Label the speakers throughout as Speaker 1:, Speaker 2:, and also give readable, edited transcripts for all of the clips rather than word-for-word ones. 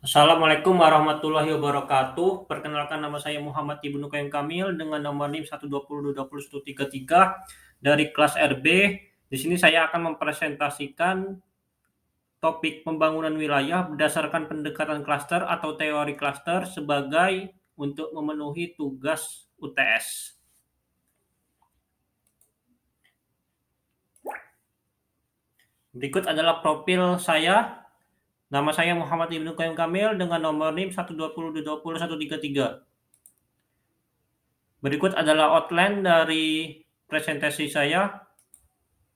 Speaker 1: Assalamualaikum warahmatullahi wabarakatuh. Perkenalkan nama saya Muhammad Ibnu Qayyim Kamil dengan nomor NIM 120202133 dari kelas RB. Di sini saya akan mempresentasikan topik pembangunan wilayah berdasarkan pendekatan klaster atau teori klaster sebagai untuk memenuhi tugas UTS. Berikut adalah profil saya. Nama saya Muhammad Ibnu Qayyim Kamil dengan nomor NIM 120202133. Berikut adalah outline dari presentasi saya.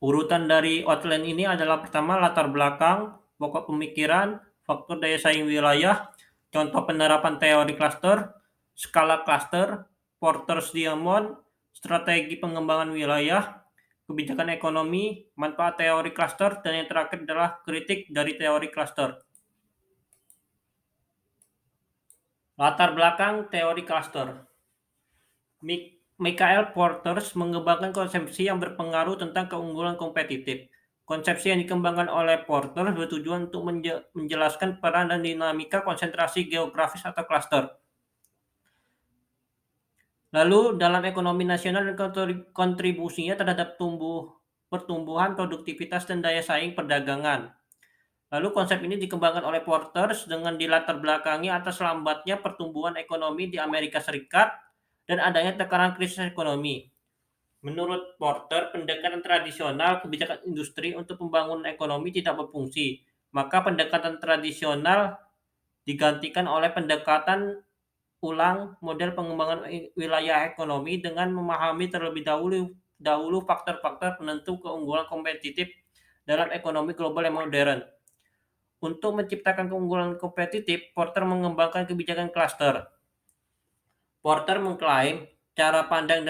Speaker 1: Urutan dari outline ini adalah pertama latar belakang, pokok pemikiran, faktor daya saing wilayah, contoh penerapan teori klaster, skala klaster, Porter's Diamond, strategi pengembangan wilayah, kebijakan ekonomi, manfaat teori klaster, dan yang terakhir adalah kritik dari teori klaster. Latar belakang teori klaster. Michael Porter mengembangkan konsepsi yang berpengaruh tentang keunggulan kompetitif. Konsepsi yang dikembangkan oleh Porter bertujuan untuk menjelaskan peran dan dinamika konsentrasi geografis atau klaster. Lalu dalam ekonomi nasional dan kontribusinya terhadap pertumbuhan, produktivitas, dan daya saing perdagangan. Lalu konsep ini dikembangkan oleh Porter dengan dilatar belakangi atas lambatnya pertumbuhan ekonomi di Amerika Serikat dan adanya tekanan krisis ekonomi. Menurut Porter, pendekatan tradisional kebijakan industri untuk pembangunan ekonomi tidak berfungsi, maka pendekatan tradisional digantikan oleh pendekatan ulang model pengembangan wilayah ekonomi dengan memahami terlebih dahulu faktor-faktor penentu keunggulan kompetitif dalam ekonomi global yang modern. Untuk menciptakan keunggulan kompetitif, Porter mengembangkan kebijakan klaster. Porter mengklaim cara pandang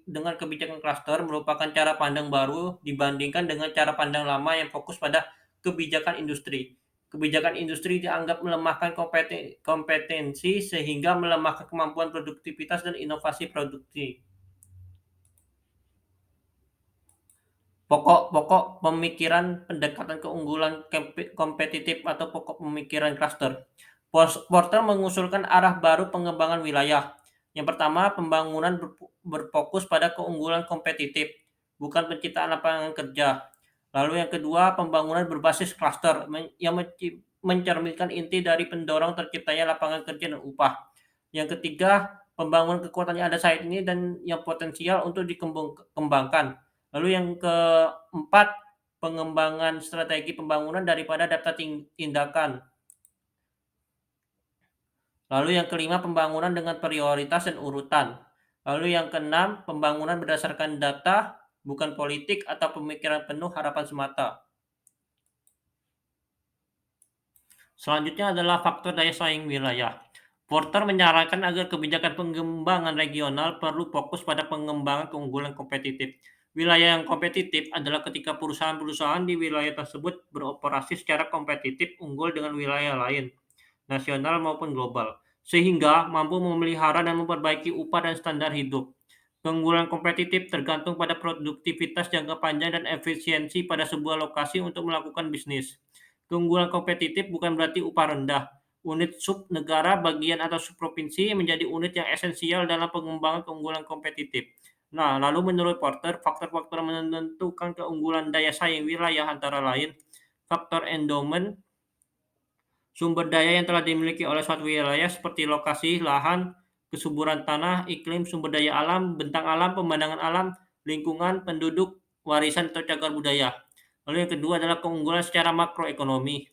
Speaker 1: dengan kebijakan klaster merupakan cara pandang baru dibandingkan dengan cara pandang lama yang fokus pada kebijakan industri. Kebijakan industri dianggap melemahkan kompetensi sehingga melemahkan kemampuan produktivitas dan inovasi produksi. Pokok-pokok pemikiran pendekatan keunggulan kompetitif atau pokok pemikiran klaster. Porter mengusulkan arah baru pengembangan wilayah. Yang pertama, pembangunan berfokus pada keunggulan kompetitif, bukan penciptaan lapangan kerja. Lalu yang kedua, pembangunan berbasis klaster yang mencerminkan inti dari pendorong terciptanya lapangan kerja dan upah. Yang ketiga, pembangunan kekuatan yang ada saat ini dan yang potensial untuk dikembangkan. Lalu yang keempat, pengembangan strategi pembangunan daripada daftar tindakan. Lalu yang kelima, pembangunan dengan prioritas dan urutan. Lalu yang keenam, pembangunan berdasarkan data, bukan politik atau pemikiran penuh harapan semata. Selanjutnya adalah faktor daya saing wilayah. Porter menyarankan agar kebijakan pengembangan regional perlu fokus pada pengembangan keunggulan kompetitif. Wilayah yang kompetitif adalah ketika perusahaan-perusahaan di wilayah tersebut beroperasi secara kompetitif unggul dengan wilayah lain, nasional maupun global, sehingga mampu memelihara dan memperbaiki upah dan standar hidup. Keunggulan kompetitif tergantung pada produktivitas jangka panjang dan efisiensi pada sebuah lokasi untuk melakukan bisnis. Keunggulan kompetitif bukan berarti upah rendah. Unit sub negara, bagian atau subprovinsi menjadi unit yang esensial dalam pengembangan keunggulan kompetitif. Nah, lalu menurut Porter, faktor-faktor menentukan keunggulan daya saing wilayah antara lain faktor endowment, sumber daya yang telah dimiliki oleh suatu wilayah seperti lokasi, lahan, kesuburan tanah, iklim, sumber daya alam, bentang alam, pemandangan alam, lingkungan, penduduk, warisan atau cagar budaya. Lalu yang kedua adalah keunggulan secara makroekonomi.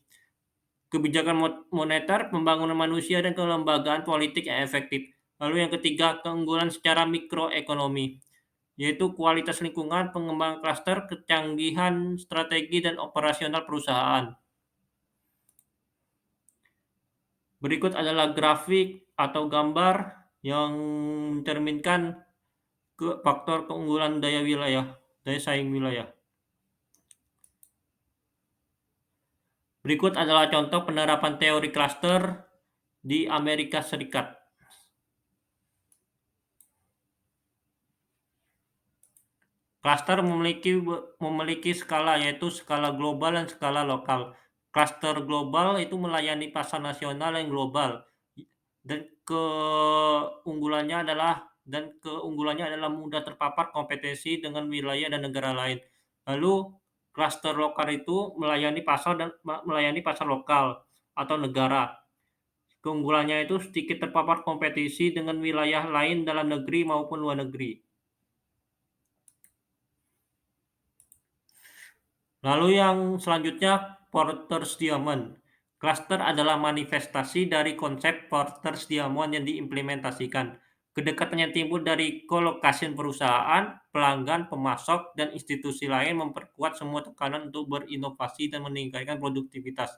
Speaker 1: Kebijakan moneter, pembangunan manusia, dan kelembagaan politik yang efektif. Lalu yang ketiga, keunggulan secara mikroekonomi, yaitu kualitas lingkungan, pengembangan klaster, kecanggihan strategi, dan operasional perusahaan. Berikut adalah grafik atau gambar yang mencerminkan faktor keunggulan daya saing wilayah. Berikut adalah contoh penerapan teori klaster di Amerika Serikat. Klaster memiliki skala, yaitu skala global dan skala lokal. Klaster global itu melayani pasar nasional yang global, dan keunggulannya adalah mudah terpapar kompetisi dengan wilayah dan negara lain. Lalu klaster lokal itu melayani pasar lokal atau negara. Keunggulannya itu sedikit terpapar kompetisi dengan wilayah lain dalam negeri maupun luar negeri. Lalu yang selanjutnya Porter's Diamond. Cluster adalah manifestasi dari konsep Porter's Diamond yang diimplementasikan. Kedekatannya timbul dari kolokasi perusahaan, pelanggan, pemasok, dan institusi lain memperkuat semua tekanan untuk berinovasi dan meningkatkan produktivitas.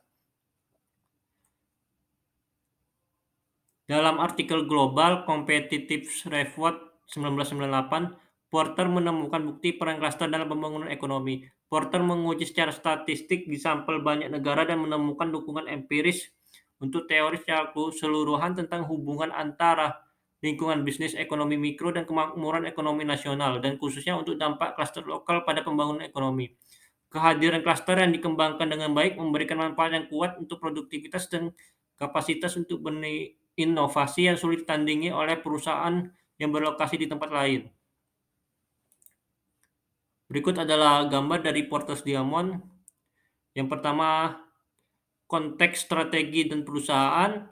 Speaker 1: Dalam artikel Global Competitive Report 1998, Porter menemukan bukti peran klaster dalam pembangunan ekonomi. Porter menguji secara statistik di sampel banyak negara dan menemukan dukungan empiris untuk teori secara keseluruhan tentang hubungan antara lingkungan bisnis ekonomi mikro dan kemakmuran ekonomi nasional, dan khususnya untuk dampak klaster lokal pada pembangunan ekonomi. Kehadiran klaster yang dikembangkan dengan baik memberikan manfaat yang kuat untuk produktivitas dan kapasitas untuk inovasi yang sulit ditandingi oleh perusahaan yang berlokasi di tempat lain. Berikut adalah gambar dari Porter's Diamond. Yang pertama, konteks strategi dan perusahaan,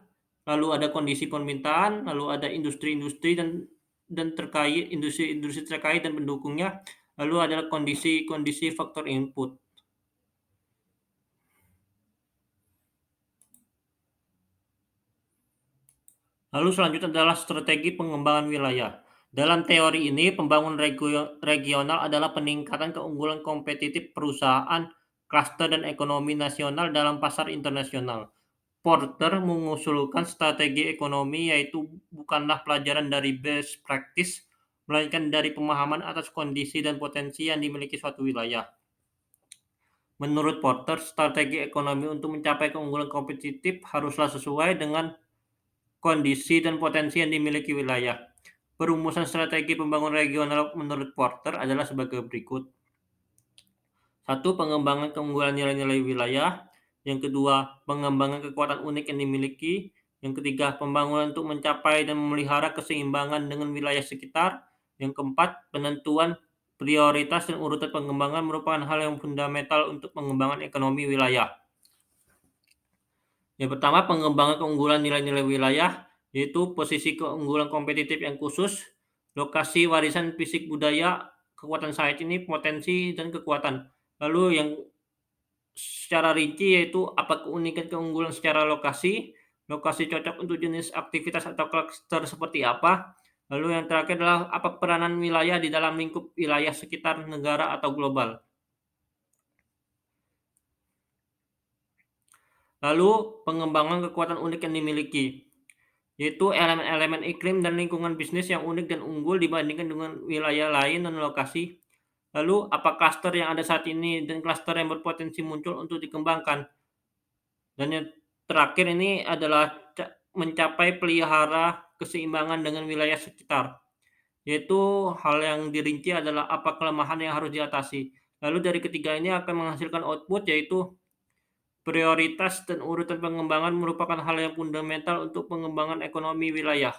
Speaker 1: lalu ada kondisi permintaan, lalu ada industri-industri dan terkait industri-industri terkait dan pendukungnya, lalu adalah kondisi-kondisi faktor input. Lalu selanjutnya adalah strategi pengembangan wilayah. Dalam teori ini, pembangunan regional adalah peningkatan keunggulan kompetitif perusahaan, klaster, dan ekonomi nasional dalam pasar internasional. Porter mengusulkan strategi ekonomi yaitu bukanlah pelajaran dari best practice, melainkan dari pemahaman atas kondisi dan potensi yang dimiliki suatu wilayah. Menurut Porter, strategi ekonomi untuk mencapai keunggulan kompetitif haruslah sesuai dengan kondisi dan potensi yang dimiliki wilayah. Perumusan strategi pembangunan regional menurut Porter adalah sebagai berikut. 1. Pengembangan keunggulan nilai-nilai wilayah. Yang kedua, pengembangan kekuatan unik yang dimiliki. Yang ketiga, pembangunan untuk mencapai dan memelihara keseimbangan dengan wilayah sekitar. Yang keempat, penentuan prioritas dan urutan pengembangan merupakan hal yang fundamental untuk pengembangan ekonomi wilayah. Yang pertama, pengembangan keunggulan nilai-nilai wilayah, yaitu posisi keunggulan kompetitif yang khusus, lokasi warisan fisik budaya, kekuatan saat ini, potensi, dan kekuatan. Lalu yang secara rinci yaitu apa keunikan keunggulan secara lokasi, lokasi cocok untuk jenis aktivitas atau cluster seperti apa. Lalu yang terakhir adalah apa peranan wilayah di dalam lingkup wilayah sekitar negara atau global. Lalu pengembangan kekuatan unik yang dimiliki, yaitu elemen-elemen iklim dan lingkungan bisnis yang unik dan unggul dibandingkan dengan wilayah lain dan lokasi. Lalu apa klaster yang ada saat ini dan klaster yang berpotensi muncul untuk dikembangkan. Dan yang terakhir ini adalah mencapai pelihara keseimbangan dengan wilayah sekitar, yaitu hal yang dirinci adalah apa kelemahan yang harus diatasi. Lalu dari ketiga ini akan menghasilkan output, yaitu prioritas dan urutan pengembangan merupakan hal yang fundamental untuk pengembangan ekonomi wilayah.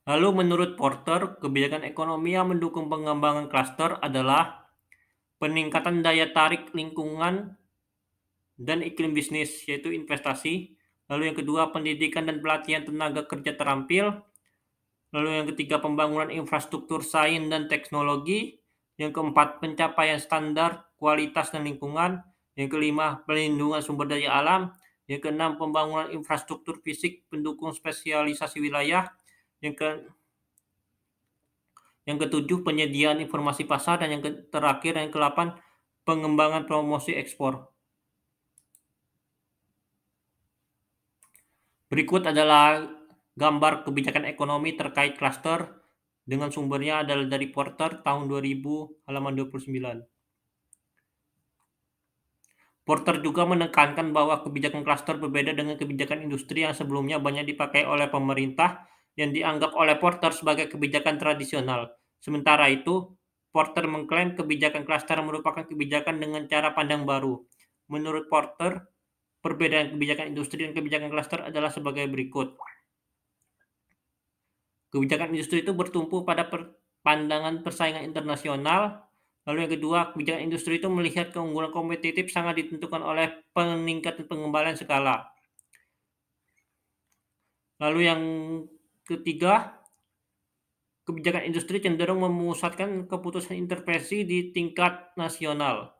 Speaker 1: Lalu menurut Porter, kebijakan ekonomi yang mendukung pengembangan klaster adalah peningkatan daya tarik lingkungan dan iklim bisnis, yaitu investasi. Lalu yang kedua, pendidikan dan pelatihan tenaga kerja terampil. Lalu yang ketiga, pembangunan infrastruktur sains dan teknologi. Yang keempat, pencapaian standar kualitas dan lingkungan. Yang kelima, pelindungan sumber daya alam. Yang keenam, pembangunan infrastruktur fisik pendukung spesialisasi wilayah. Yang ketujuh, penyediaan informasi pasar. Dan yang terakhir, yang ke-8, pengembangan promosi ekspor. Berikut adalah gambar kebijakan ekonomi terkait klaster dengan sumbernya adalah dari Porter tahun 2000 halaman 29. Porter juga menekankan bahwa kebijakan klaster berbeda dengan kebijakan industri yang sebelumnya banyak dipakai oleh pemerintah yang dianggap oleh Porter sebagai kebijakan tradisional. Sementara itu, Porter mengklaim kebijakan klaster merupakan kebijakan dengan cara pandang baru. Menurut Porter, perbedaan kebijakan industri dan kebijakan klaster adalah sebagai berikut. Kebijakan industri itu bertumpu pada pandangan persaingan internasional. Lalu yang kedua, kebijakan industri itu melihat keunggulan kompetitif sangat ditentukan oleh peningkatan pengembalian skala. Lalu yang ketiga, kebijakan industri cenderung memusatkan keputusan intervensi di tingkat nasional.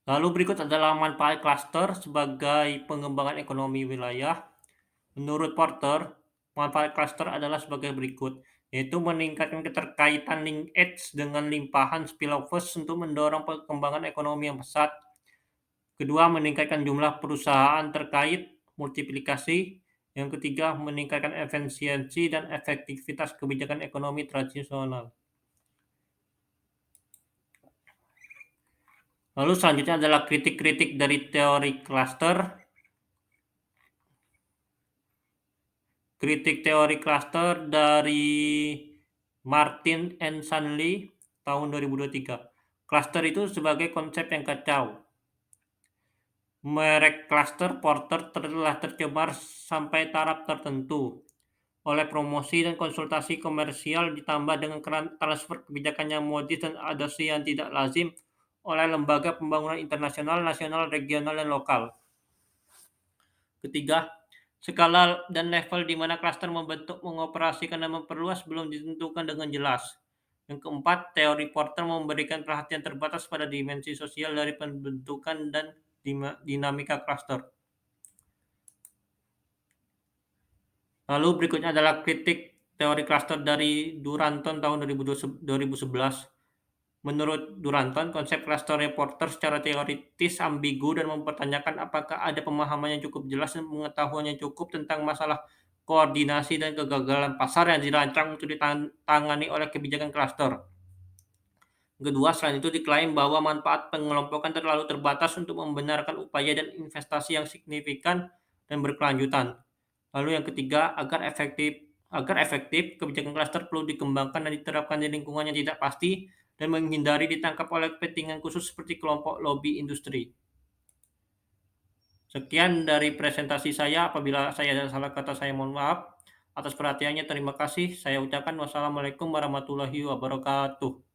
Speaker 1: Lalu berikut adalah manfaat klaster sebagai pengembangan ekonomi wilayah. Menurut Porter, manfaat klaster adalah sebagai berikut, yaitu meningkatkan keterkaitan link edge dengan limpahan spillovers untuk mendorong perkembangan ekonomi yang pesat. Kedua, meningkatkan jumlah perusahaan terkait, multiplikasi. Yang ketiga, meningkatkan efisiensi dan efektivitas kebijakan ekonomi tradisional. Lalu selanjutnya adalah kritik-kritik dari teori klaster. Kritik teori klaster dari Martin and Shanley tahun 2023. Klaster itu sebagai konsep yang kacau. Merek klaster Porter telah tercemar sampai taraf tertentu oleh promosi dan konsultasi komersial ditambah dengan transfer kebijakan yang modis dan adopsi yang tidak lazim oleh lembaga pembangunan internasional, nasional, regional, dan lokal. Ketiga, skala dan level di mana klaster membentuk, mengoperasikan, dan memperluas belum ditentukan dengan jelas. Yang keempat, teori Porter memberikan perhatian terbatas pada dimensi sosial dari pembentukan dan dinamika klaster. Lalu berikutnya adalah kritik teori klaster dari Duranton tahun 2011. Menurut Duranton, konsep klaster Porter secara teoritis ambigu dan mempertanyakan apakah ada pemahaman yang cukup jelas dan pengetahuan yang cukup tentang masalah koordinasi dan kegagalan pasar yang dirancang untuk ditangani oleh kebijakan klaster. Kedua, selain itu diklaim bahwa manfaat pengelompokan terlalu terbatas untuk membenarkan upaya dan investasi yang signifikan dan berkelanjutan. Lalu yang ketiga, agar efektif, kebijakan klaster perlu dikembangkan dan diterapkan di lingkungan yang tidak pasti dan menghindari ditangkap oleh kepentingan khusus seperti kelompok lobi industri. Sekian dari presentasi saya. Apabila saya ada salah kata, saya mohon maaf. Atas perhatiannya terima kasih. Saya ucapkan wassalamualaikum warahmatullahi wabarakatuh.